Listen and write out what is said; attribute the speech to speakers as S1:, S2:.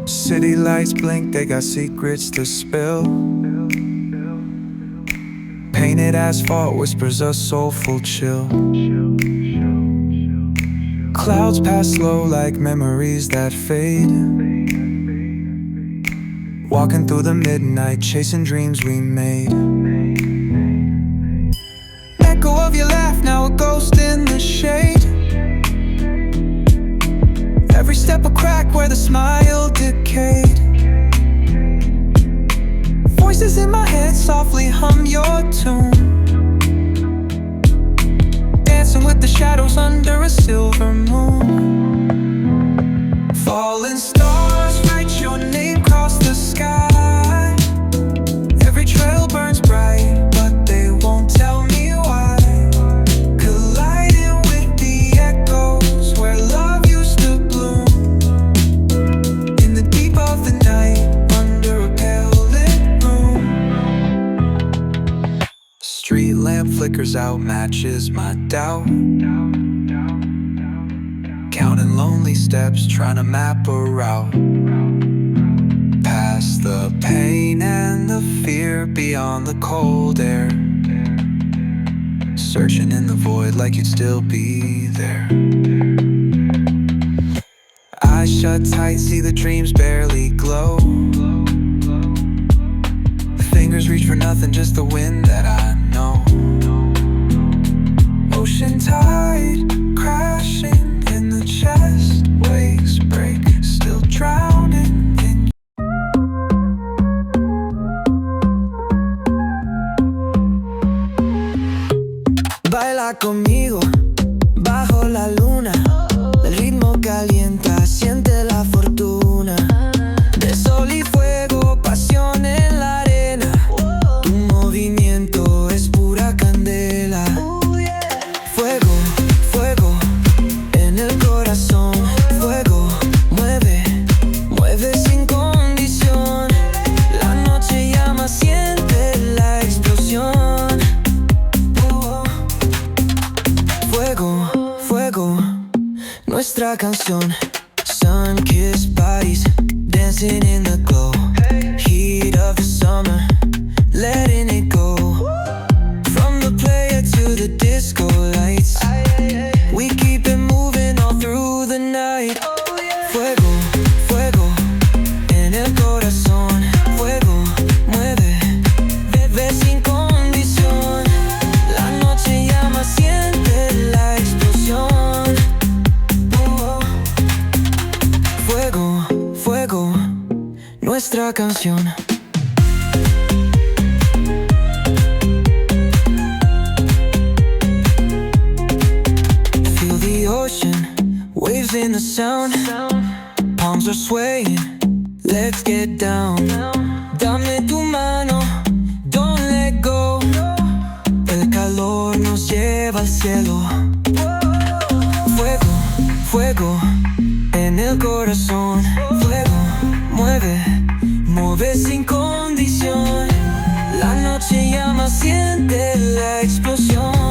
S1: City lights blink, they got secrets to spill. Painted asphalt whispers a soulful chill. Clouds pass slow like memories that fade. Walking through the midnight, chasing dreams we made. Echo of your laugh, now a ghost in the shade. Every step a crack where the smile decayed. Voices in my head softly hum your tune, dancing with the shadows under a silver moon. Falling stars write your name across the sky. Every trail burns bright, but they won't tell me why. Colliding with the echoes where love used to bloom. In the deep of the night, under a pale lit room. Street lamp flickers out, matches my doubt. Counting lonely steps, trying to map a route. Past the pain and the fear, beyond the cold air. Searching in the void like you'd still be there. Eyes shut tight, see the dreams barely glow. Fingers reach for nothing, just the wind that I know. Ocean tide crashing in the chest, waves break, still drowning in.
S2: Baila conmigo bajo la luna. El ritmo calienta, siente la fortuna. De sol y fuego, pasión en la arena. Tu movimiento es pura candela. Fuego, fuego en el corazón. Fuego, mueve, mueve sin condición. La noche llama, siente la explosión. Fuego, fuego, nuestra canción. Sun-kissed bodies dancing in the glow. Heat of the summer, letting it go. From the player to the disco lights, we keep it moving all through the night. Fuego, fuego en el corazón. Fuego, mueve, bebe sin condición. La noche llama, siente la explosión. Fuego, fuego, nuestra canción. Feel the ocean, waves in the sound. Palms are swaying, let's get down. Dame tu mano, don't let go. El calor nos lleva al cielo. Fuego, fuego en el corazón. Fuego, mueve, mueve sin condición. La noche llama, siente la explosión.